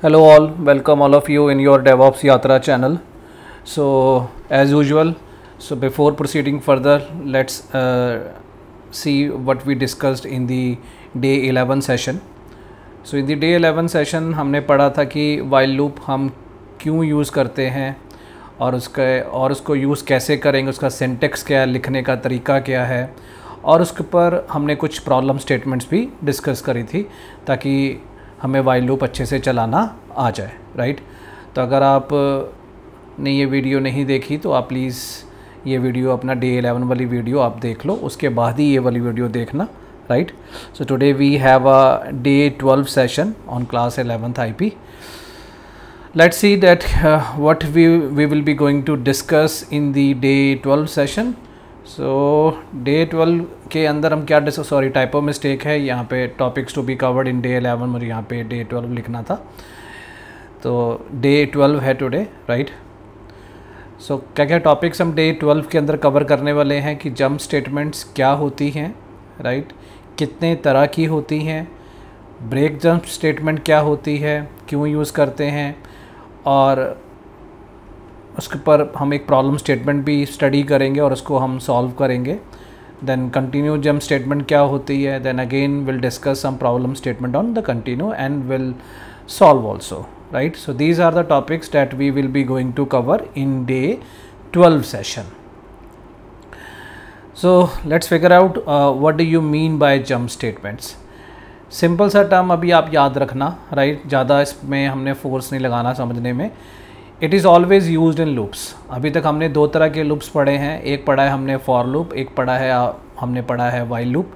Hello all, welcome all of you in your DevOps Yatra channel. So as usual, before proceeding further, let's see what we discussed in the day 11 session. So in the day 11 session हमने पढ़ा था कि while loop हम क्यों use करते हैं और उसको यूज़ कैसे करेंगे, उसका सिंटेक्स क्या है, लिखने का तरीका क्या है, और उसके ऊपर हमने कुछ प्रॉब्लम स्टेटमेंट्स भी डिस्कस करी थी ताकि हमें वाइल लूप अच्छे से चलाना आ जाए, राइट। तो अगर आप ने ये वीडियो नहीं देखी तो आप प्लीज़ ये वीडियो अपना डे 11 वाली वीडियो आप देख लो, उसके बाद ही ये वाली वीडियो देखना, right. So today we have a day 12 session on class 11th IP. Let's see that what we will be going to discuss in the day 12 session. So day 12 के अंदर हम क्या टाइपो मिस्टेक है, यहाँ पे topics to be covered in day 11 और यहाँ पे डे 12 लिखना था, तो डे 12 है टुडे, राइट। सो क्या क्या टॉपिक्स हम डे 12 के अंदर कवर करने वाले हैं कि जंप स्टेटमेंट्स क्या होती हैं, राइट, कितने तरह की होती हैं, ब्रेक जंप स्टेटमेंट क्या होती है, क्यों यूज़ करते हैं, और उसके ऊपर हम एक प्रॉब्लम स्टेटमेंट भी स्टडी करेंगे और उसको हम सॉल्व करेंगे। देन कंटिन्यू जंप स्टेटमेंट क्या होती है, then again will discuss some problem statement on the continue and will solve also, right. So these are the topics that we will be going to cover in day 12 session. So let's figure out what do you mean by jump statements. Simple सा term अभी आप याद रखना, right, ज़्यादा इसमें हमने force नहीं लगाना समझने में. It is always used in loops. अभी तक हमने दो तरह के लूप्स पढ़े हैं, एक पढ़ा है हमने फॉर लूप, एक हमने पढ़ा है वाइल लूप.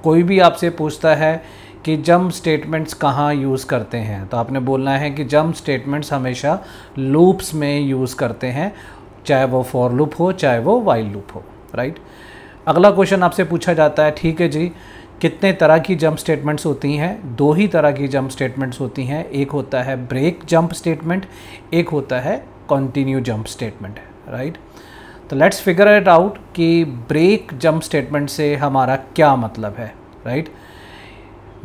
कोई भी आपसे पूछता है कि जंप स्टेटमेंट्स कहाँ यूज़ करते हैं, तो आपने बोलना है कि जंप स्टेटमेंट्स हमेशा लूप्स में यूज़ करते हैं, चाहे वो फॉर लूप हो चाहे वो वाइल लूप हो, राइट. अगला क्वेश्चन आपसे पूछा जाता है, ठीक है जी, कितने तरह की जंप स्टेटमेंट्स होती हैं. दो ही तरह की जंप स्टेटमेंट्स होती हैं, एक होता है ब्रेक जंप स्टेटमेंट, एक होता है कंटिन्यू जंप स्टेटमेंट, राइट. तो लेट्स फिगर इट आउट कि ब्रेक जंप स्टेटमेंट से हमारा क्या मतलब है, राइट.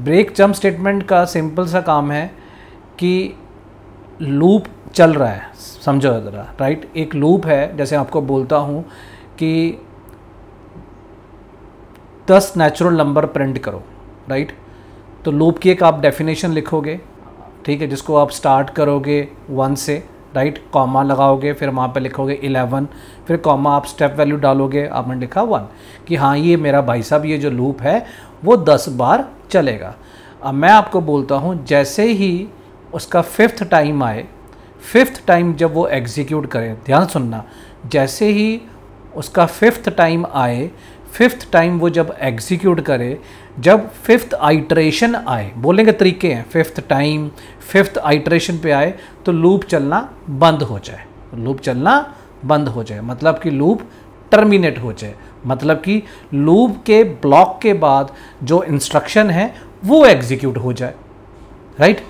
ब्रेक जंप स्टेटमेंट का सिंपल सा काम है कि लूप चल रहा है, समझो ज़रा, राइट. एक लूप है, जैसे आपको बोलता हूँ कि 10 नेचुरल नंबर प्रिंट करो, राइट. तो लूप की एक आप डेफिनेशन लिखोगे, ठीक है, जिसको आप स्टार्ट करोगे 1 से, राइट, कॉमा लगाओगे, फिर वहाँ पे लिखोगे 11, फिर कॉमा आप स्टेप वैल्यू डालोगे, आपने लिखा 1, कि हाँ ये मेरा भाई साहब ये जो लूप है वो 10 बार चलेगा. अब मैं आपको बोलता हूँ जैसे ही उसका 5th टाइम आए, 5th टाइम जब वो एग्जीक्यूट करे, ध्यान सुनना, जैसे ही उसका 5th टाइम आए, 5th टाइम वो जब एग्जीक्यूट करे, जब 5th आइटरेशन आए, बोलेंगे तरीके हैं, 5th टाइम 5th आइटरेशन पे आए तो लूप चलना बंद हो जाए. लूप चलना बंद हो जाए मतलब कि लूप टर्मिनेट हो जाए, मतलब कि लूप के ब्लॉक के बाद जो इंस्ट्रक्शन है वो एग्जीक्यूट हो जाए, राइट.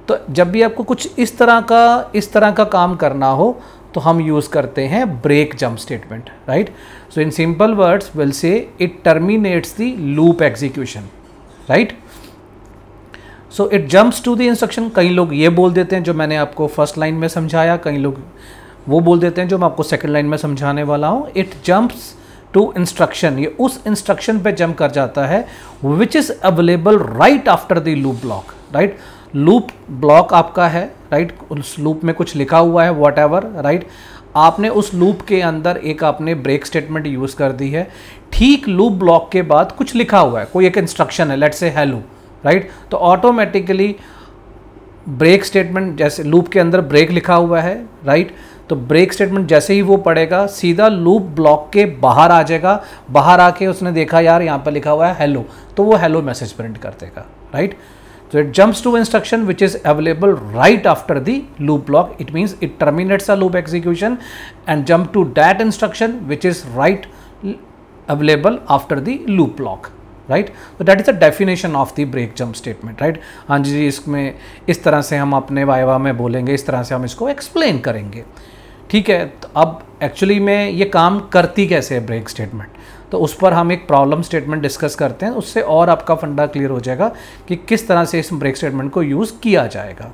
तो जब भी आपको कुछ इस तरह का काम करना हो तो हम यूज़ करते हैं break jump statement, right. So in simple words will say it terminates the loop execution, right. So it jumps to the instruction. कई लोग ये बोल देते हैं जो मैंने आपको फर्स्ट लाइन में समझाया, कई लोग वो बोल देते हैं जो मैं आपको सेकंड लाइन में समझाने वाला हूँ. इट जंप्स टू इंस्ट्रक्शन, ये उस इंस्ट्रक्शन पे जंप कर जाता है which is available right after the loop block, right. Loop block आपका है, राइट, उस लूप में कुछ लिखा हुआ है वॉट एवर, राइट. आपने उस लूप के अंदर एक आपने ब्रेक स्टेटमेंट यूज़ कर दी है, ठीक लूप ब्लॉक के बाद कुछ लिखा हुआ है, कोई एक इंस्ट्रक्शन है, लेट्स से हेलो, राइट. तो ऑटोमेटिकली ब्रेक स्टेटमेंट, जैसे लूप के अंदर ब्रेक लिखा हुआ है, राइट, तो ब्रेक स्टेटमेंट जैसे ही वो पढ़ेगा सीधा लूप ब्लॉक के बाहर आ जाएगा. बाहर आके उसने देखा यार यहाँ पर लिखा हुआ है हेलो, तो वो हेलो मैसेज प्रिंट कर देगा, right. So it jumps to instruction which is available right after the loop block. It means it terminates the loop execution and jump to that instruction which is right available after the loop block, right. So that is the definition of the break jump statement, right. हाँ जी, इसमें इस तरह से हम अपने viva में बोलेंगे, इस तरह से हम इसको एक्सप्लेन करेंगे, ठीक है. तो अब एक्चुअली में ये काम करती कैसे है ब्रेक स्टेटमेंट, तो उस पर हम एक प्रॉब्लम स्टेटमेंट डिस्कस करते हैं, उससे और आपका फंडा क्लियर हो जाएगा कि किस तरह से इस ब्रेक स्टेटमेंट को यूज़ किया जाएगा.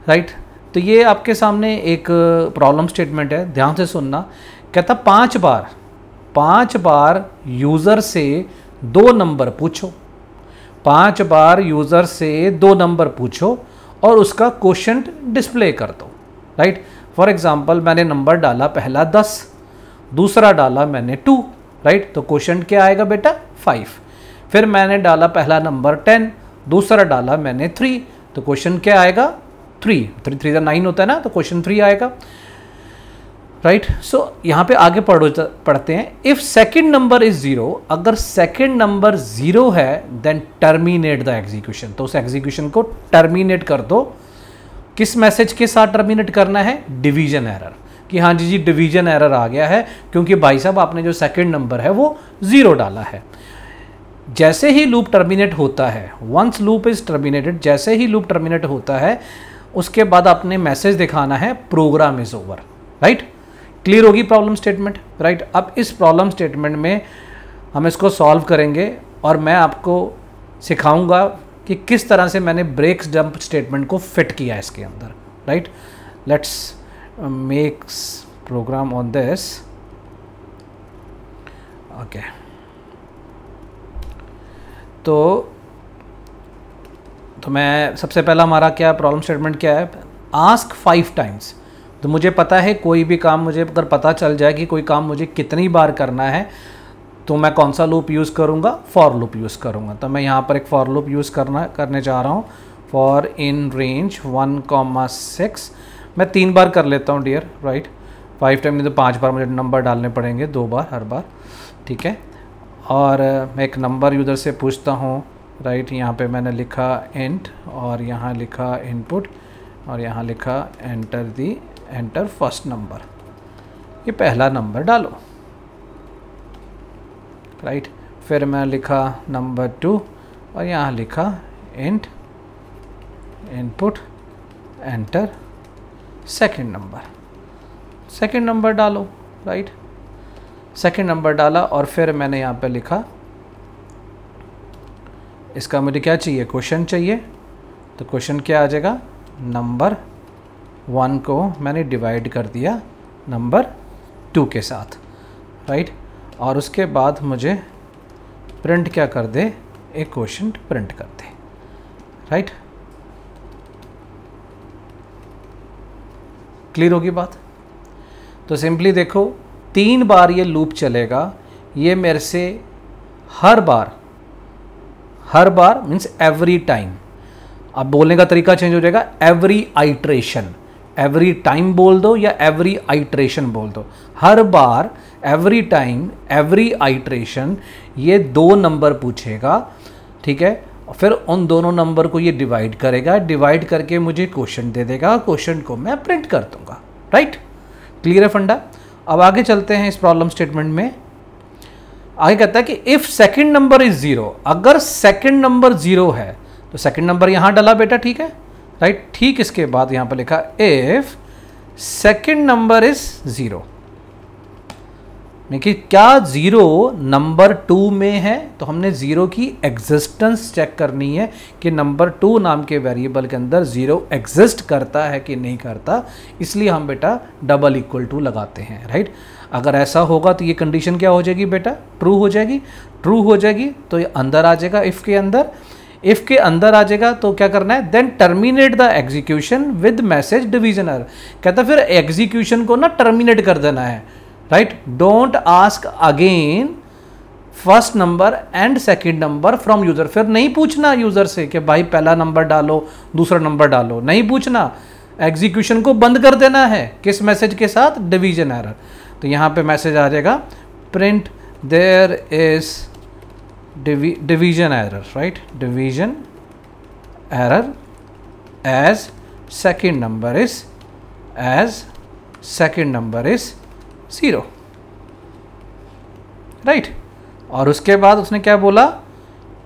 राइट। तो ये आपके सामने एक प्रॉब्लम स्टेटमेंट है, ध्यान से सुनना। कहता 5 बार यूज़र से 2 नंबर पूछो, 5 बार यूज़र से 2 नंबर पूछो और उसका क्वोशंट डिस्प्ले कर दो, राइट। फॉर एग्जांपल मैंने नंबर डाला पहला 10, दूसरा डाला मैंने 2, राइट। तो क्वोशंट क्या आएगा बेटा 5। फिर मैंने डाला पहला नंबर 10, दूसरा डाला मैंने 3, तो क्वोशंट क्या आएगा 3 3 9 होता है ना, तो क्वेश्चन 3 आएगा, राइट। सो यहाँ पे आगे पढ़ते हैं। इफ सेकंड नंबर इज 0, अगर सेकंड नंबर 0 है देन टर्मिनेट द एग्जीक्यूशन, तो उस एग्जीक्यूशन को टर्मिनेट कर दो। किस मैसेज के साथ टर्मिनेट करना है? डिवीजन एरर, कि हाँ जी डिवीजन एरर आ गया है, क्योंकि भाई साहब आपने जो सेकंड नंबर है वो 0 डाला है। जैसे ही लूप टर्मिनेट होता है, वंस लूप इज टर्मिनेटेड, जैसे ही लूप टर्मिनेट होता है उसके बाद आपने मैसेज दिखाना है program is over, right. Clear होगी प्रॉब्लम स्टेटमेंट, राइट। अब इस प्रॉब्लम स्टेटमेंट में हम इसको सॉल्व करेंगे और मैं आपको सिखाऊंगा कि किस तरह से मैंने ब्रेक जंप स्टेटमेंट को फिट किया इसके अंदर, right. Let's make program on this, okay. तो मैं सबसे पहला हमारा क्या प्रॉब्लम स्टेटमेंट क्या है? Ask 5 times. तो मुझे पता है कोई भी काम, मुझे अगर पता चल जाए कि कोई काम मुझे कितनी बार करना है, तो मैं कौन सा लूप यूज़ करूँगा? फॉर लूप यूज़ करूँगा। तो मैं यहाँ पर एक फॉर लूप यूज़ करने जा रहा हूँ। फॉर इन रेंज 1,6 मैं 3 बार कर लेता हूँ डियर, राइट। 5 टाइम नहीं तो 5 बार मुझे नंबर डालने पड़ेंगे, 2 बार हर बार, ठीक है। और मैं एक नंबर यूज़र से पूछता हूँ, राइट। यहाँ पे मैंने लिखा इंट और यहाँ लिखा इनपुट और यहाँ लिखा एंटर फर्स्ट नंबर, ये पहला नंबर डालो, राइट। फिर मैं लिखा नंबर 2 और यहाँ लिखा int input enter second number डालो, राइट। सेकंड नंबर डाला और फिर मैंने यहाँ पे लिखा, इसका मुझे क्या चाहिए? क्वेश्चन चाहिए। तो क्वेश्चन क्या आ जाएगा? नंबर 1 को मैंने डिवाइड कर दिया नंबर 2 के साथ, राइट। और उसके बाद मुझे प्रिंट क्या कर दे? एक क्वेश्चन प्रिंट कर दे, राइट। क्लियर होगी बात? तो सिंपली देखो 3 बार ये लूप चलेगा, ये मेरे से हर बार मीन्स एवरी टाइम। अब बोलने का तरीका चेंज हो जाएगा, एवरी आइट्रेशन, एवरी टाइम बोल दो या एवरी आइट्रेशन बोल दो। हर बार, एवरी टाइम, एवरी आइट्रेशन ये 2 नंबर पूछेगा, ठीक है। फिर उन दोनों नंबर को ये डिवाइड करेगा, डिवाइड करके मुझे क्वेश्चन दे देगा, क्वेश्चन को मैं प्रिंट कर दूंगा, राइट। क्लियर है फंडा? अब आगे चलते हैं इस प्रॉब्लम स्टेटमेंट में। आगे कहता है कि इफ सेकंड नंबर इज 0, अगर सेकंड नंबर 0 है तो सेकंड नंबर यहां डाला बेटा, ठीक है, राइट। ठीक इसके बाद यहां पर लिखा इफ सेकंड नंबर इज 0, कि क्या 0 नंबर 2 में है, तो हमने 0 की एग्जिस्टेंस चेक करनी है कि नंबर 2 नाम के वेरिएबल के अंदर 0 एग्जिस्ट करता है कि नहीं करता, इसलिए हम बेटा डबल इक्वल टू लगाते हैं, राइट। अगर ऐसा होगा तो ये कंडीशन क्या हो जाएगी बेटा? ट्रू हो जाएगी। ट्रू हो जाएगी तो ये अंदर आ जाएगा, इफ़ के अंदर आ जाएगा तो क्या करना है? Then terminate the execution with message division error. कहता फिर एग्जीक्यूशन को ना टर्मिनेट कर देना है, right. Don't ask again first number and second number from user. फिर नहीं पूछना यूजर से कि भाई पहला नंबर डालो दूसरा नंबर डालो, नहीं पूछना। एग्जीक्यूशन को बंद कर देना है, किस मैसेज के साथ? Division error. तो यहाँ पे मैसेज आ जाएगा print there is division error, right. Division error as second number is 0, right. और उसके बाद उसने क्या बोला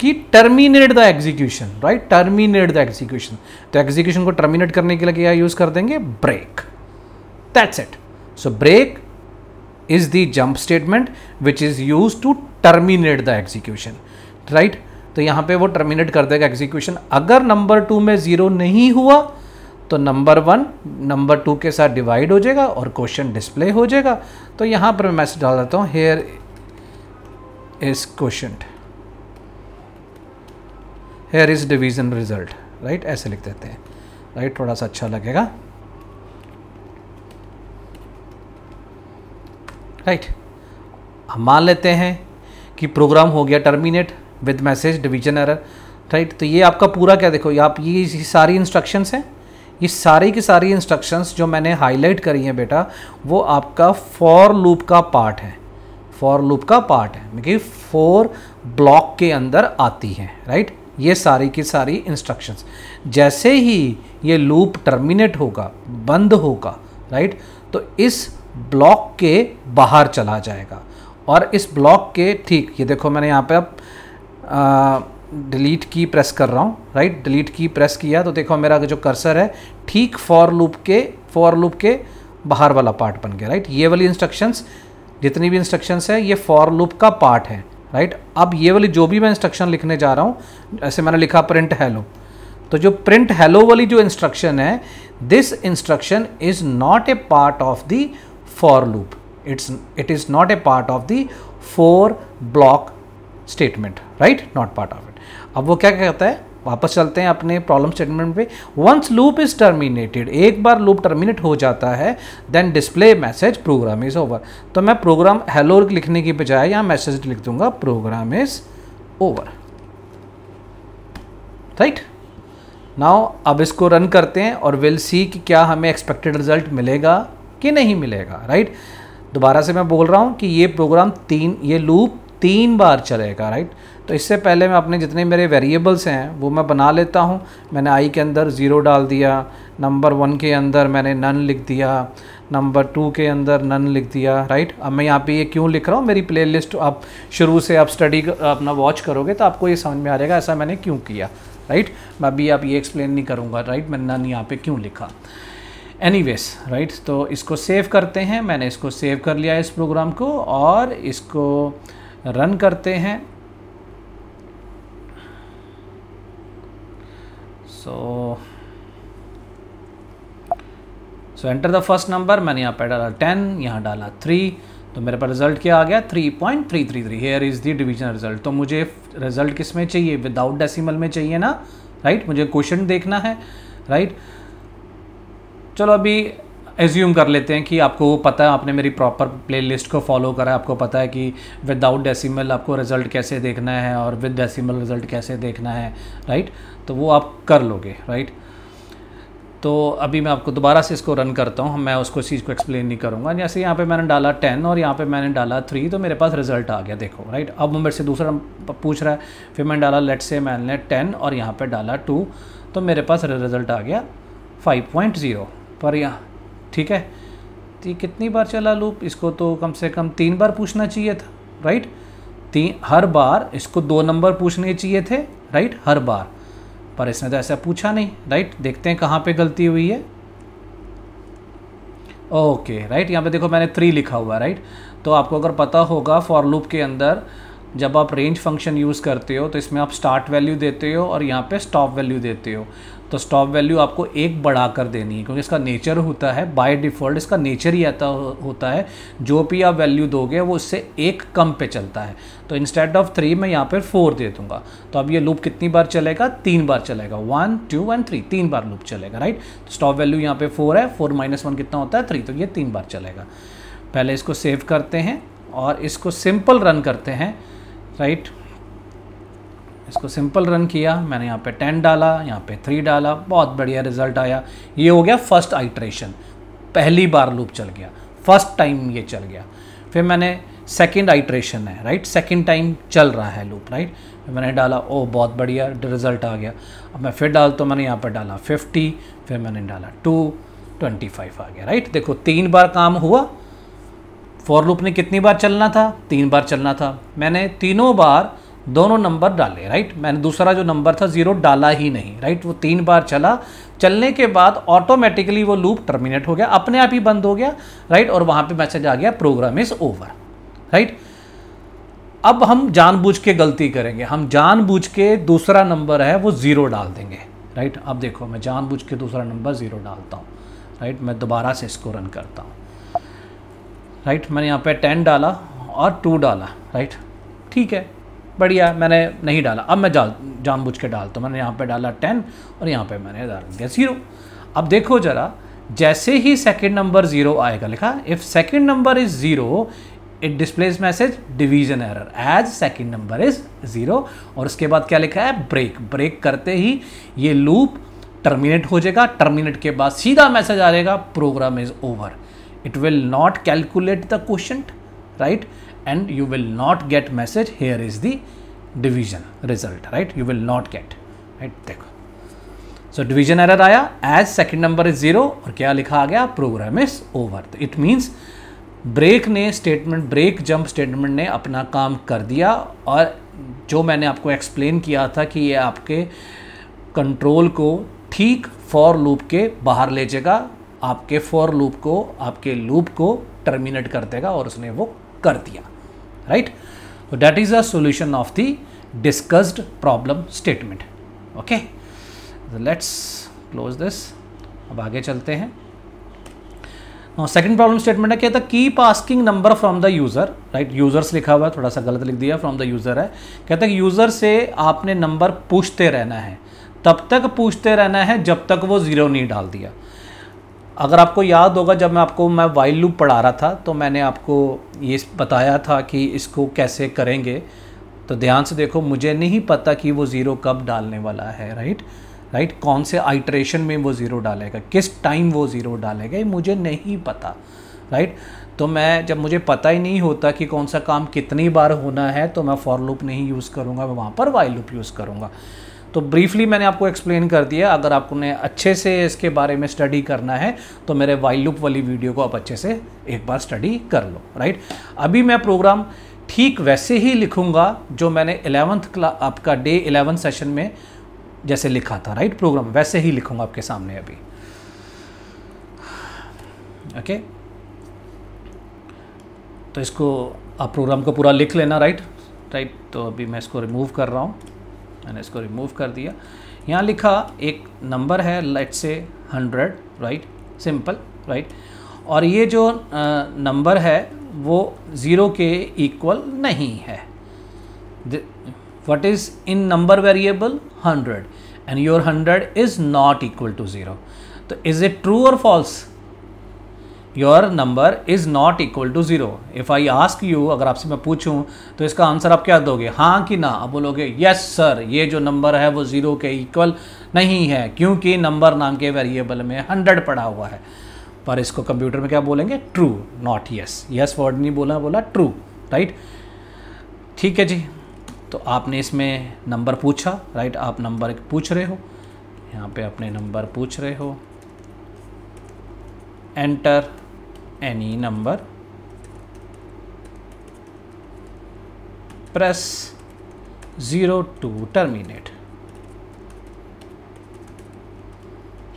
कि terminate the execution, right. Terminate the execution, तो एग्जीक्यूशन को टर्मिनेट करने के लिए क्या यूज कर देंगे? Break. That's it. So break is the jump statement which is used to terminate the execution, right। तो यहाँ पे वो टर्मिनेट कर देगा एग्जीक्यूशन। अगर नंबर 2 में 0 नहीं हुआ तो नंबर 1 नंबर 2 के साथ डिवाइड हो जाएगा और क्वेश्चन डिस्प्ले हो जाएगा। तो यहाँ पर मैं मैसेज डाल देता हूँ here is question, here is division result, right, ऐसे लिख देते हैं, राइट, थोड़ा सा अच्छा लगेगा, राइट। हम मान लेते हैं कि प्रोग्राम हो गया terminate with message division error, right. तो ये आपका पूरा क्या, देखो आप ये सारी इंस्ट्रक्शंस हैं, ये सारी की सारी इंस्ट्रक्शंस जो मैंने हाईलाइट करी हैं बेटा, वो आपका फॉर लूप का पार्ट है, फॉर लूप का पार्ट है, क्योंकि 4 ब्लॉक के अंदर आती हैं, राइट। ये सारी की सारी इंस्ट्रक्शंस, जैसे ही ये लूप टर्मिनेट होगा, बंद होगा, राइट, तो इस ब्लॉक के बाहर चला जाएगा और इस ब्लॉक के ठीक, ये देखो मैंने यहाँ पे अब डिलीट की प्रेस कर रहा हूँ, राइट, डिलीट की प्रेस किया तो देखो मेरा जो कर्सर है ठीक फॉर लूप के बाहर वाला पार्ट बन गया, राइट। ये वाली इंस्ट्रक्शंस, जितनी भी इंस्ट्रक्शंस है ये फॉर लूप का पार्ट है, राइट। अब ये वाली जो भी मैं इंस्ट्रक्शन लिखने जा रहा हूँ, ऐसे मैंने लिखा प्रिंट हेलो, तो जो प्रिंट हेलो वाली जो इंस्ट्रक्शन है, this instruction is not a part of the for loop, it is not a part of the 4 block statement, right, not part of it. अब वो क्या कहता है, वापस चलते हैं अपने प्रॉब्लम स्टेटमेंट पे। वंस लूप इज टर्मिनेटेड, एक बार लूप टर्मिनेट हो जाता है, then display message program is over. तो मैं प्रोग्राम हेलो लिखने की बजाय यहाँ मैसेज लिख दूंगा program is over, right. Now अब इसको रन करते हैं और विल सी कि क्या हमें एक्सपेक्टेड रिजल्ट मिलेगा कि नहीं मिलेगा, राइट। दोबारा से मैं बोल रहा हूँ कि ये प्रोग्राम ये लूप 3 बार चलेगा, राइट। तो इससे पहले मैं अपने जितने मेरे वेरिएबल्स हैं वो मैं बना लेता हूँ। मैंने आई के अंदर 0 डाल दिया, नंबर 1 के अंदर मैंने नन लिख दिया, नंबर 2 के अंदर नन लिख दिया, राइट। अब मैं यहाँ पे ये क्यों लिख रहा हूँ, मेरी प्लेलिस्ट आप शुरू से आप स्टडी अपना वॉच करोगे तो आपको ये समझ में आ जाएगा ऐसा मैंने क्यों किया, राइट। मैं अभी आप ये एक्सप्लेन नहीं करूँगा, राइट, मैंने नन यहाँ पे क्यों लिखा। एनीवेज, राइट, तो इसको सेव करते हैं। मैंने इसको सेव कर लिया इस प्रोग्राम को और इसको रन करते हैं। सो एंटर द फर्स्ट नंबर, मैंने यहाँ पे डाला 10, यहाँ डाला 3, तो मेरे पास रिजल्ट क्या आ गया 3.333। Here is the division result. तो मुझे रिजल्ट किस में चाहिए, विदाउट डेसिमल में चाहिए ना, राइट। मुझे क्वेश्चन देखना है, राइट। चलो अभी एज्यूम कर लेते हैं कि आपको पता है, आपने मेरी प्रॉपर प्लेलिस्ट को फॉलो करा है, आपको पता है कि विदाउट डेसिमल आपको रिज़ल्ट कैसे देखना है और विद डेसिमल रिज़ल्ट कैसे देखना है, राइट। तो वो आप कर लोगे, राइट। तो अभी मैं आपको दोबारा से इसको रन करता हूँ, मैं उसको चीज़ को एक्सप्लेन नहीं करूँगा। जैसे यहाँ पे मैंने डाला 10 और यहाँ पे मैंने डाला 3, तो मेरे पास रिज़ल्ट आ गया, देखो, राइट। अब मेरे से दूसरा पूछ रहा है, फिर मैंने डाला लेट्स से मैंने 10 और यहाँ पे डाला 2, तो मेरे पास रिज़ल्ट आ गया 5.0 पर यहाँ, ठीक है। तो कितनी बार चला लूप, इसको तो कम से कम 3 बार पूछना चाहिए था, राइट। हर बार इसको 2 नंबर पूछने चाहिए थे, राइट, हर बार, पर इसने तो ऐसा पूछा नहीं, राइट। देखते हैं कहाँ पे गलती हुई है। ओके, राइट, यहाँ पे देखो मैंने 3 लिखा हुआ है, राइट। तो आपको अगर पता होगा फॉर लूप के अंदर जब आप रेंज फंक्शन यूज़ करते हो तो इसमें आप स्टार्ट वैल्यू देते हो और यहाँ पे स्टॉप वैल्यू देते हो। तो स्टॉप वैल्यू आपको 1 बढ़ा कर देनी है, क्योंकि इसका नेचर होता है, बाय डिफ़ॉल्ट इसका नेचर ही ऐसा होता है, जो भी आप वैल्यू दोगे वो उससे 1 कम पे चलता है। तो इंस्टेड ऑफ 3 मैं यहाँ पर 4 दे दूँगा। तो अब ये लूप कितनी बार चलेगा, 3 बार चलेगा, 1 2 एंड 3, 3 बार लूप चलेगा, राइट। तो स्टॉप वैल्यू यहाँ पे 4 है, 4 - 1 कितना होता है 3, तो ये 3 बार चलेगा। पहले इसको सेव करते हैं और इसको सिंपल रन करते हैं, राइट। इसको सिंपल रन किया, मैंने यहाँ पे 10 डाला, यहाँ पे 3 डाला, बहुत बढ़िया रिजल्ट आया। ये हो गया फर्स्ट आइट्रेशन, पहली बार लूप चल गया, फर्स्ट टाइम ये चल गया। फिर मैंने सेकंड आइट्रेशन है, राइट, सेकंड टाइम चल रहा है लूप, राइट। फिर मैंने डाला, ओ बहुत बढ़िया रिजल्ट आ गया। अब मैं फिर डालता हूँ, मैंने यहाँ पर डाला 50, फिर मैंने डाला 25 आ गया, राइट। देखो 3 बार काम हुआ। फॉर लूप ने कितनी बार चलना था, 3 बार चलना था। मैंने तीनों बार दोनों नंबर डाले, राइट। मैंने दूसरा जो नंबर था 0 डाला ही नहीं, राइट। वो 3 बार चला, चलने के बाद ऑटोमेटिकली वो लूप टर्मिनेट हो गया, अपने आप ही बंद हो गया, राइट। और वहाँ पे मैसेज आ गया प्रोग्राम इज ओवर, राइट। अब हम जानबूझ के गलती करेंगे, हम जानबूझ के दूसरा नंबर है वो 0 डाल देंगे, राइट। अब देखो मैं जानबूझ के दूसरा नंबर 0 डालता हूँ, राइट। मैं दोबारा से इसको रन करता हूँ, राइट। मैंने यहाँ पे 10 डाला और 2 डाला, राइट। ठीक है, बढ़िया, मैंने नहीं डाला, अब मैं जानबूझ के डालता हूँ। मैंने यहाँ पे डाला 10 और यहाँ पे मैंने डाल दिया 0। अब देखो ज़रा, जैसे ही सेकंड नंबर 0 आएगा, लिखा if second number is 0 it displays message division error as second number is 0। और उसके बाद क्या लिखा है, ब्रेक। ब्रेक करते ही ये लूप टर्मिनेट हो जाएगा। टर्मिनेट के बाद सीधा मैसेज आ जाएगा program is over. It will not calculate the quotient, right, and you will not get message here is the division result, right, you will not get, right। देखो, so division error आया as second number is 0 और क्या लिखा आ गया, program is over। तो it means break ने statement, break jump statement ने अपना काम कर दिया। और जो मैंने आपको एक्सप्लेन किया था कि ये आपके कंट्रोल को ठीक फॉर लूप के बाहर ले जाएगा, आपके फॉर लूप को, आपके लूप को टर्मिनेट कर देगा, और उसने वो कर दिया, राइट। तो that is a solution of the discussed problem statement. Okay, let's close this. अब आगे चलते हैं। सेकंड प्रॉब्लम स्टेटमेंट है, कहता है keep asking number from the user, right. Users लिखा हुआ है, थोड़ा सा गलत लिख दिया, फ्रॉम द यूजर है। कहता है यूजर से आपने नंबर पूछते रहना है, तब तक पूछते रहना है जब तक वो 0 नहीं डाल दिया। अगर आपको याद होगा, जब मैं वाइल लूप पढ़ा रहा था तो मैंने आपको ये बताया था कि इसको कैसे करेंगे। तो ध्यान से देखो, मुझे नहीं पता कि वो 0 कब डालने वाला है, राइट। कौन से आइटरेशन में वो 0 डालेगा, किस टाइम वो 0 डालेगा, ये मुझे नहीं पता, राइट। तो मैं, जब मुझे पता ही नहीं होता कि कौन सा काम कितनी बार होना है, तो मैं फॉर लूप नहीं यूज़ करूँगा, मैं वहाँ पर वाइल लूप यूज़ करूँगा। तो ब्रीफली मैंने आपको एक्सप्लेन कर दिया। अगर आपने अच्छे से इसके बारे में स्टडी करना है तो मेरे वाइल लूप वाली वीडियो को आप अच्छे से एक बार स्टडी कर लो, राइट। अभी मैं प्रोग्राम ठीक वैसे ही लिखूंगा जो मैंने 11th क्लास, आपका डे 11 सेशन में जैसे लिखा था, राइट। प्रोग्राम वैसे ही लिखूंगा आपके सामने अभी। ओके, तो इसको आप प्रोग्राम को पूरा लिख लेना, राइट। तो अभी मैं इसको रिमूव कर रहा हूँ, मैंने इसको रिमूव कर दिया। यहाँ लिखा एक नंबर है, let's say 100, right, simple, right. और ये जो नंबर है वो 0 के इक्वल नहीं है। What is in number variable 100 and your 100 is not equal to 0। तो इज़ इट ट्रू और false? Your number is not equal to 0। If I ask you, अगर आपसे मैं पूछूं तो इसका आंसर आप क्या दोगे, हाँ कि ना? आप बोलोगे यस सर, ये जो नंबर है वो 0 के इक्वल नहीं है, क्योंकि नंबर नाम के वेरिएबल में 100 पड़ा हुआ है। पर इसको कंप्यूटर में क्या बोलेंगे, true, not yes. Yes word नहीं बोला, बोला ट्रू, राइट। ठीक है जी, तो आपने इसमें नंबर पूछा, राइट। आप नंबर पूछ रहे हो, यहाँ पे अपने नंबर पूछ रहे हो। Enter any number, press 0 to terminate,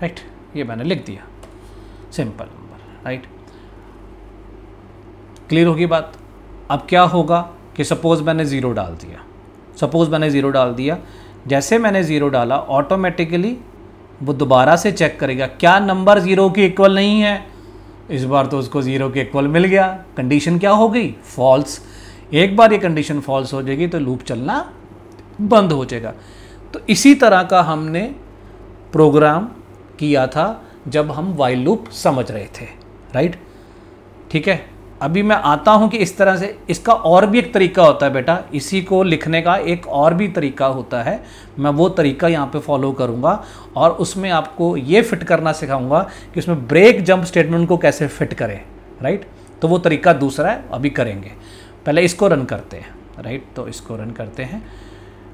right. ये मैंने लिख दिया, सिंपल नंबर, राइट। क्लियर होगी बात? अब क्या होगा कि सपोज मैंने 0 डाल दिया, जैसे मैंने 0 डाला, ऑटोमेटिकली वो दोबारा से चेक करेगा क्या नंबर 0 के इक्वल नहीं है। इस बार तो उसको 0 के इक्वल मिल गया। कंडीशन क्या हो गई, फॉल्स। एक बार ये कंडीशन फॉल्स हो जाएगी तो लूप चलना बंद हो जाएगा। तो इसी तरह का हमने प्रोग्राम किया था जब हम वाइल लूप समझ रहे थे, राइट। ठीक है, अभी मैं आता हूं कि इस तरह से इसका और भी एक तरीका होता है बेटा, इसी को लिखने का एक और भी तरीका होता है। मैं वो तरीका यहाँ पे फॉलो करूँगा और उसमें आपको ये फिट करना सिखाऊंगा कि उसमें ब्रेक जंप स्टेटमेंट को कैसे फिट करें, राइट। तो वो तरीका दूसरा है, अभी करेंगे। पहले इसको रन करते हैं, राइट। तो इसको रन करते हैं,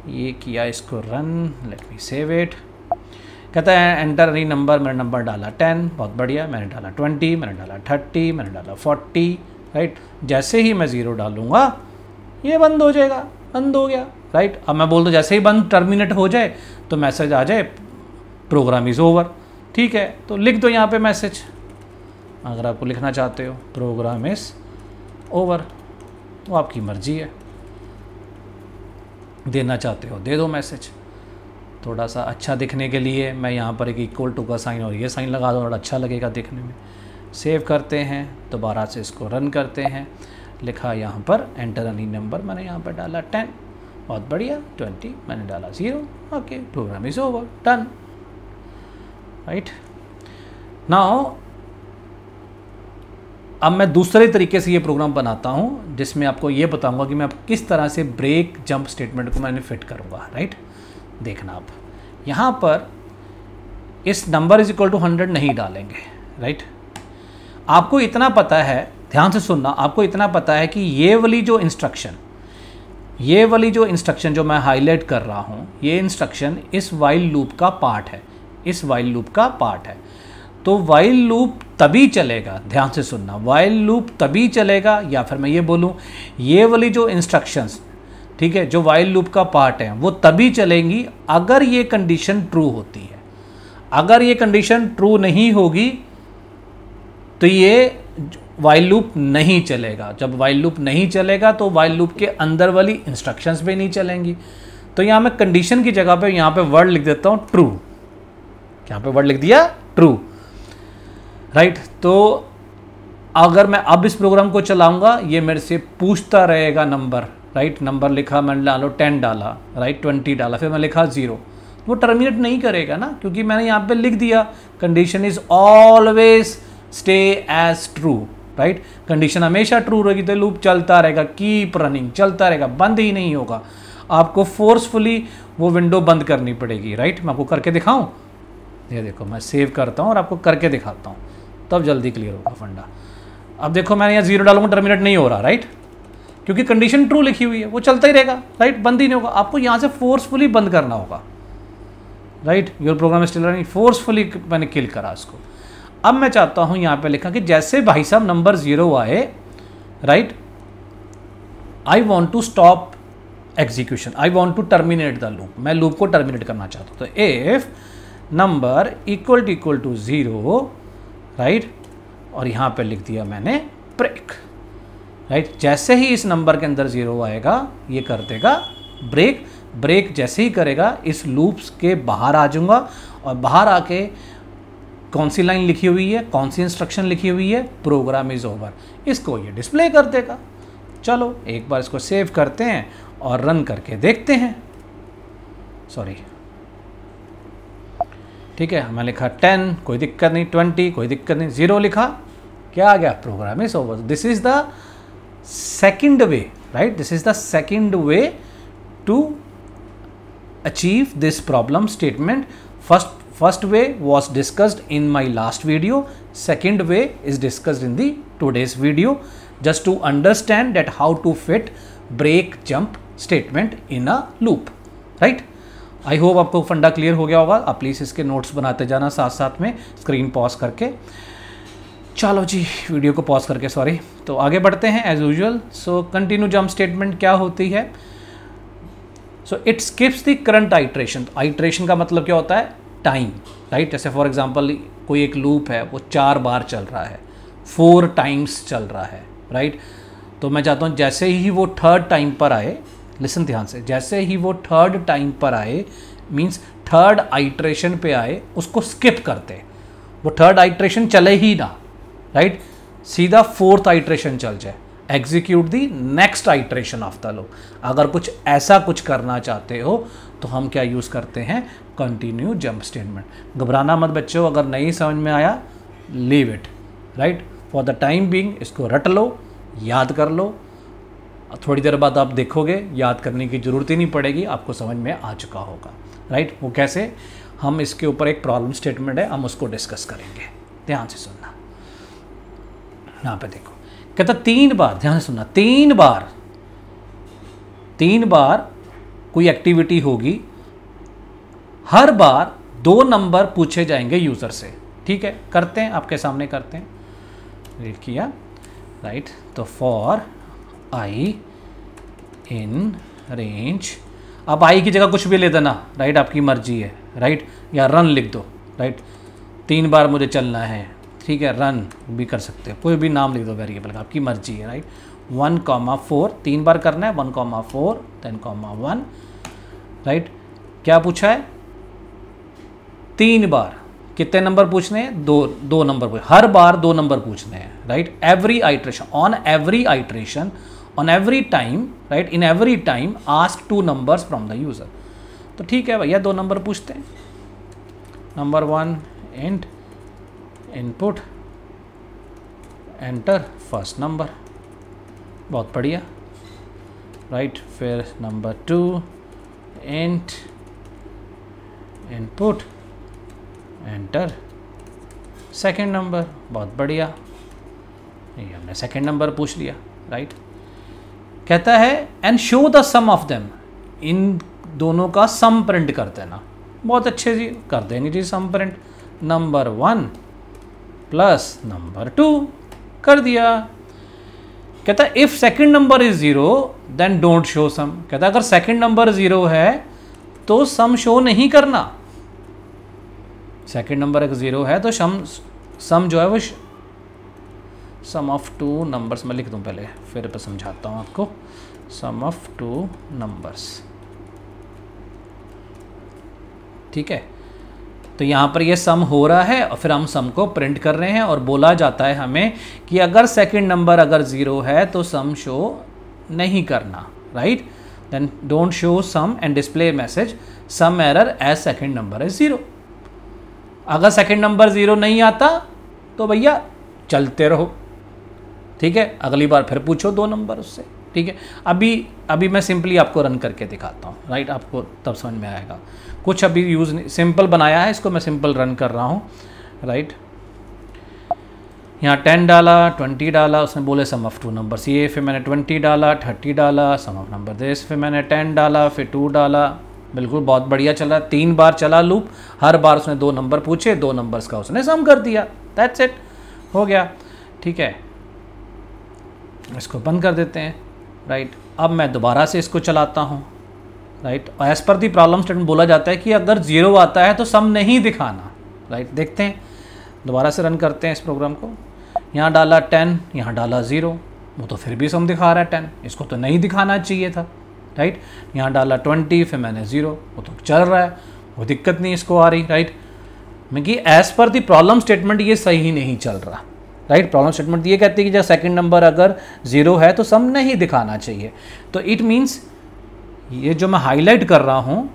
ये किया, इसको run, let me save it. कहता है एंटर एनी नंबर, मैंने नंबर डाला 10, बहुत बढ़िया। मैंने डाला 20, मैंने डाला 30, मैंने डाला 40, राइट। जैसे ही मैं 0 डालूंगा ये बंद हो जाएगा, बंद हो गया, राइट। अब मैं बोल दूँ जैसे ही बंद टर्मिनेट हो जाए तो मैसेज आ जाए प्रोग्राम इज़ ओवर। ठीक है, तो लिख दो यहाँ पे मैसेज, अगर आपको लिखना चाहते हो प्रोग्राम इज़ ओवर, वो आपकी मर्जी है, देना चाहते हो दे दो मैसेज, थोड़ा सा अच्छा दिखने के लिए मैं यहाँ पर एक इक्वल टू का साइन और ये साइन लगा दूँ और अच्छा लगेगा दिखने में। सेव करते हैं, दोबारा से इसको रन करते हैं। लिखा यहाँ पर एंटर एनी नंबर, मैंने यहाँ पर डाला 10, बहुत बढ़िया। 20 मैंने डाला 0, okay, program is over, done, right. Now अब मैं दूसरे तरीके से ये प्रोग्राम बनाता हूँ जिसमें आपको ये बताऊँगा कि मैं आप किस तरह से ब्रेक जंप स्टेटमेंट को मैंने फिट करूँगा, राइट। देखना आप यहाँ पर इस नंबर इज इक्वल टू 100 नहीं डालेंगे, राइट। आपको इतना पता है, ध्यान से सुनना, आपको इतना पता है कि ये वाली जो इंस्ट्रक्शन जो मैं हाईलाइट कर रहा हूँ, ये इंस्ट्रक्शन इस वाइल लूप का पार्ट है, इस वाइल लूप का पार्ट है। तो वाइल लूप तभी चलेगा, ध्यान से सुनना, वाइल लूप तभी चलेगा, या फिर मैं ये बोलूँ ये वाली जो इंस्ट्रक्शंस, ठीक है, जो वाइल लूप का पार्ट है वो तभी चलेंगी अगर ये कंडीशन ट्रू होती है। अगर ये कंडीशन ट्रू नहीं होगी तो ये वाइल लूप नहीं चलेगा। जब वाइल लूप नहीं चलेगा तो वाइल लूप के अंदर वाली इंस्ट्रक्शंस भी नहीं चलेंगी। तो यहाँ मैं कंडीशन की जगह पे यहाँ पे वर्ड लिख देता हूँ ट्रू, यहाँ पे वर्ड लिख दिया ट्रू, राइट। तो अगर मैं अब इस प्रोग्राम को चलाऊंगा ये मेरे से पूछता रहेगा नंबर, राइट। नंबर लिखा, मैंने डालो 10 डाला, राइट, 20 डाला, फिर मैं लिखा 0, वो टर्मिनेट नहीं करेगा ना, क्योंकि मैंने यहाँ पे लिख दिया condition is always stay as true, right. Condition हमेशा ट्रू रहेगी तो लूप चलता रहेगा, कीप रनिंग, चलता रहेगा, बंद ही नहीं होगा। आपको फोर्सफुली वो विंडो बंद करनी पड़ेगी, राइट। मैं आपको करके दिखाऊं, ये देखो मैं सेव करता हूँ और आपको करके दिखाता हूँ, तब जल्दी क्लियर होगा फंडा। अब देखो मैंने यहाँ 0 डालूंगा, टर्मिनेट नहीं हो रहा, राइट, क्योंकि कंडीशन ट्रू लिखी हुई है, वो चलता ही रहेगा, राइट, बंद ही नहीं होगा। आपको यहाँ से फोर्सफुली बंद करना होगा, right. Your program still running, forcefully मैंने किल करा इसको। अब मैं चाहता हूँ यहाँ पे लिखा कि जैसे भाई साहब नंबर 0 आए, right, I want to stop execution, I want to terminate the loop, मैं लूप को टर्मिनेट करना चाहता हूँ। तो if number equal to 0, right, और यहाँ पे लिख दिया मैंने ब्रेक, राइट। जैसे ही इस नंबर के अंदर 0 आएगा ये कर देगा ब्रेक। ब्रेक जैसे ही करेगा इस लूप्स के बाहर आ जाऊंगा, और बाहर आके कौन सी लाइन लिखी हुई है, कौन सी इंस्ट्रक्शन लिखी हुई है, प्रोग्राम इज ओवर, इसको ये डिस्प्ले कर देगा। चलो एक बार इसको सेव करते हैं और रन करके देखते हैं। सॉरी, ठीक है, हमें लिखा 10, कोई दिक्कत नहीं, 20, कोई दिक्कत नहीं, 0 लिखा, क्या आ गया, program is over. This is the second way, right, this is the second way to achieve this problem statement. First way was discussed in my last video. Second way is discussed in the today's video, just to understand that how to fit break jump statement in a loop, right? I hope आपको फंडा clear हो गया होगा। आप please इसके notes बनाते जाना साथ साथ में, स्क्रीन पॉज करके। चलो जी, वीडियो को पॉज करके, सॉरी। तो आगे बढ़ते हैं as usual. So continue jump statement क्या होती है? So it skips the current iteration. Iteration का मतलब क्या होता है? Time, right. जैसे फॉर एग्जांपल कोई एक लूप है, वो 4 बार चल रहा है, 4 टाइम्स चल रहा है, राइट। तो मैं चाहता हूँ जैसे ही वो 3rd टाइम पर आए, लिसन ध्यान से, जैसे ही वो 3rd टाइम पर आए, मीन्स 3rd आइट्रेशन पे आए, उसको स्किप करते, वो 3rd आइट्रेशन चले ही ना, राइट, सीधा 4th आइट्रेशन चल जाए। Execute the next iteration of the loop. अगर कुछ ऐसा कुछ करना चाहते हो तो हम क्या यूज़ करते हैं? Continue jump statement. घबराना मत बच्चों, अगर नहीं समझ में आया leave it, right. For the time being इसको रट लो, याद कर लो, थोड़ी देर बाद आप देखोगे याद करने की ज़रूरत ही नहीं पड़ेगी, आपको समझ में आ चुका होगा, राइट। वो कैसे? हम इसके ऊपर एक प्रॉब्लम स्टेटमेंट है, हम उसको डिस्कस करेंगे, ध्यान से सुनना। यहाँ पे देखो, कहता 3 बार, ध्यान से सुनना, 3 बार कोई एक्टिविटी होगी, हर बार 2 नंबर पूछे जाएंगे यूज़र से, ठीक है। करते हैं, आपके सामने करते हैं, रीड किया, राइट। तो फॉर आई इन रेंज, अब आई की जगह कुछ भी ले देना, राइट, आपकी मर्जी है, राइट, या रन लिख दो, राइट। 3 बार मुझे चलना है, ठीक है, रन भी कर सकते हो, कोई भी नाम लिख दो वेरिएबल का, आपकी मर्जी है, राइट। 1,4 3 बार करना है, 1,4 10,1, राइट। क्या पूछा है? 3 बार कितने नंबर पूछने हैं? दो नंबर, हर बार 2 नंबर पूछने हैं, right. Every iteration, on every iteration, on every time, right, in every time ask 2 numbers from the user. तो ठीक है भैया, 2 नंबर पूछते हैं। Number 1 int input enter first number, बहुत बढ़िया, राइट। फिर number 2 int input enter second number, बहुत बढ़िया, ये हमने सेकंड नंबर पूछ लिया, राइट। कहता है and show the sum of them, इन दोनों का सम प्रिंट कर देना। बहुत अच्छे जी, कर देंगे जी sum print. Number 1 plus number 2 कर दिया। कहता है if second number is 0 then don't show sum. कहता है अगर सेकंड नंबर 0 है तो सम शो नहीं करना। सेकंड नंबर अगर 0 है तो सम जो है वो सम ऑफ 2 नंबर्स, मैं लिख दूं पहले फिर समझाता हूं आपको। सम ऑफ 2 नंबर्स, ठीक है। तो यहाँ पर ये सम हो रहा है और फिर हम सम को प्रिंट कर रहे हैं और बोला जाता है हमें कि अगर सेकंड नंबर अगर 0 है तो सम शो नहीं करना, right. Then don't show sum and display message sum error as second number is 0। अगर सेकंड नंबर 0 नहीं आता तो भैया चलते रहो, ठीक है। अगली बार फिर पूछो 2 नंबर उससे, ठीक है। अभी मैं सिंपली आपको रन करके दिखाता हूँ, राइट। आपको तब समझ में आएगा। कुछ अभी यूज़ सिंपल बनाया है, इसको मैं सिंपल रन कर रहा हूँ, राइट। यहाँ 10 डाला, 20 डाला, उसने बोले सम ऑफ 2 नंबर्स ये, फिर मैंने 20 डाला, 30 डाला, सम ऑफ नंबर दिस, फिर मैंने 10 डाला, फिर 2 डाला। बिल्कुल बहुत बढ़िया चला, 3 बार चला लूप, हर बार उसने 2 नंबर पूछे, 2 नंबर्स का उसने सम कर दिया, दैट्स इट, हो गया, ठीक है। इसको बंद कर देते हैं, राइट। अब मैं दोबारा से इसको चलाता हूँ, राइट। एज पर दी प्रॉब्लम स्टेटमेंट बोला जाता है कि अगर 0 आता है तो सम नहीं दिखाना, राइट। देखते हैं, दोबारा से रन करते हैं इस प्रोग्राम को। यहाँ डाला 10, यहाँ डाला 0, वो तो फिर भी सम दिखा रहा है 10, इसको तो नहीं दिखाना चाहिए था, राइट। यहाँ डाला 20, फिर मैंने 0, वो तो चल रहा है, वो दिक्कत नहीं इसको आ रही, राइट। मैं कि एज पर दी प्रॉब्लम स्टेटमेंट ये सही नहीं चल रहा, राइट। प्रॉब्लम स्टेटमेंट ये कहती है कि जब सेकंड नंबर अगर 0 है तो सम नहीं दिखाना चाहिए। तो इट मीन्स ये जो मैं हाईलाइट कर रहा हूँ,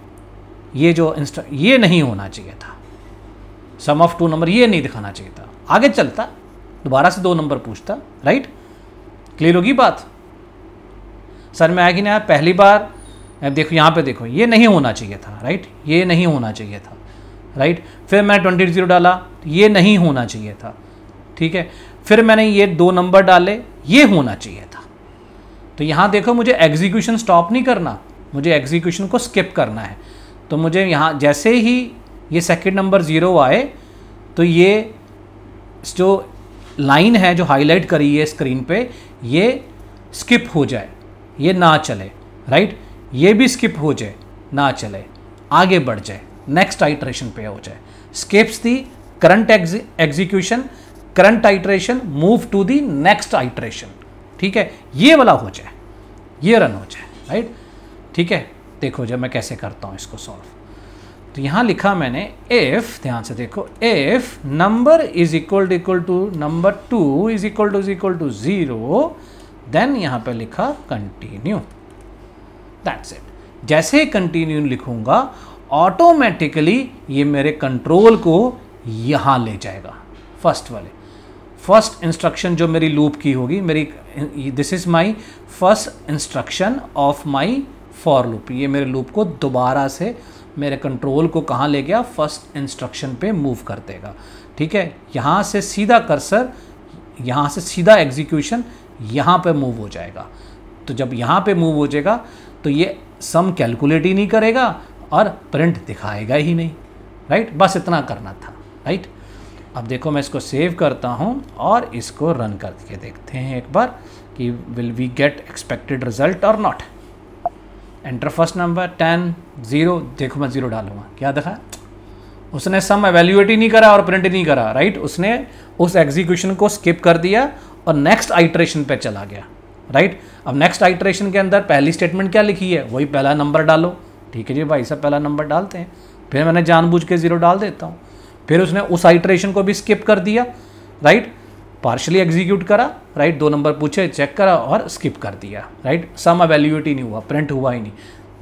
ये नहीं होना चाहिए था, सम ऑफ 2 नंबर ये नहीं दिखाना चाहिए था। आगे चलता, दोबारा से 2 नंबर पूछता, राइट। क्लियर होगी बात, सर में आएगी ना। पहली बार देखो, यहाँ पे देखो, ये नहीं होना चाहिए था, राइट, ये नहीं होना चाहिए था, राइट। फिर मैं 20 डाला, ये नहीं होना चाहिए था, ठीक है। फिर मैंने ये 2 नंबर डाले, ये होना चाहिए था। तो यहाँ देखो, मुझे एग्जीक्यूशन स्टॉप नहीं करना, मुझे एग्जीक्यूशन को स्किप करना है। तो मुझे यहाँ जैसे ही ये सेकंड नंबर 0 आए तो ये जो लाइन है जो हाईलाइट करी है स्क्रीन पे, ये स्किप हो जाए, ये ना चले, राइट। ये भी स्किप हो जाए, ना चले, आगे बढ़ जाए, नेक्स्ट आइट्रेशन पे हो जाए। Skips the current execution, current iteration, move to the next iteration, ठीक है। ये वाला हो जाए, ये रन हो जाए, राइट, ठीक है। देखो जब मैं कैसे करता हूँ इसको सॉल्व, तो यहाँ लिखा मैंने इफ, ध्यान से देखो, if number is equal to number 2 is equal to 0, then यहाँ पे लिखा कंटिन्यू, दैट्स इट। जैसे ही कंटिन्यू लिखूंगा ऑटोमेटिकली ये मेरे कंट्रोल को यहाँ ले जाएगा, फर्स्ट इंस्ट्रक्शन जो मेरी लूप की होगी, मेरी this is my first instruction of my for loop. ये मेरे लूप को दोबारा से मेरे कंट्रोल को कहाँ ले गया, फर्स्ट इंस्ट्रक्शन पे मूव कर देगा, ठीक है। यहाँ से सीधा कर्सर, यहाँ से सीधा एग्जीक्यूशन यहाँ पे मूव हो जाएगा। तो जब यहाँ पे मूव हो जाएगा तो ये सम कैलकुलेट ही नहीं करेगा और प्रिंट दिखाएगा ही नहीं, राइट। बस इतना करना था, राइट। अब देखो मैं इसको सेव करता हूँ और इसको रन करके देखते हैं एक बार कि will we get expected result और नॉट। एंटर फर्स्ट नंबर 10 0, देखो मैं 0 डालूंगा, क्या देखा, उसने सम एवेल्यूएट ही नहीं करा और प्रिंट नहीं करा, राइट। उसने उस एग्जीक्यूशन को स्किप कर दिया और नेक्स्ट आइट्रेशन पे चला गया, राइट। अब नेक्स्ट आइट्रेशन के अंदर पहली स्टेटमेंट क्या लिखी है, वही पहला नंबर डालो, ठीक है जी भाई साहब, पहला नंबर डालते हैं, फिर मैंने जानबूझ के 0 डाल देता हूँ, फिर उसने उस आइट्रेशन को भी स्किप कर दिया, राइट, पार्शली एग्जीक्यूट करा, राइट, 2 नंबर पूछे, चेक करा और स्किप कर दिया, राइट, सम एवेल्यूएट ही नहीं हुआ, प्रिंट हुआ ही नहीं।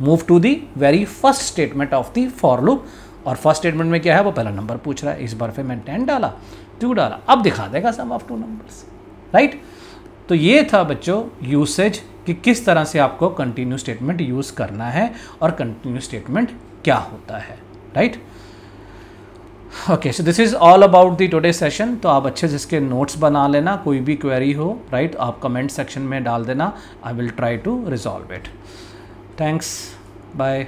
Move to the very first statement of the for loop, और फर्स्ट स्टेटमेंट में क्या है, वो पहला नंबर पूछ रहा है, इस बार फिर मैंने 10 डाला, 2 डाला, अब दिखा देगा सम ऑफ 2 नंबर्स, राइट। तो ये था बच्चों यूसेज कि किस तरह से आपको कंटिन्यू स्टेटमेंट यूज़ करना है और कंटिन्यू स्टेटमेंट क्या होता है, right. Okay, so this is all about the today session. तो आप अच्छे से इसके नोट्स बना लेना, कोई भी क्वेरी हो, राइट, आप कमेंट सेक्शन में डाल देना, I will try to resolve it. Thanks, bye.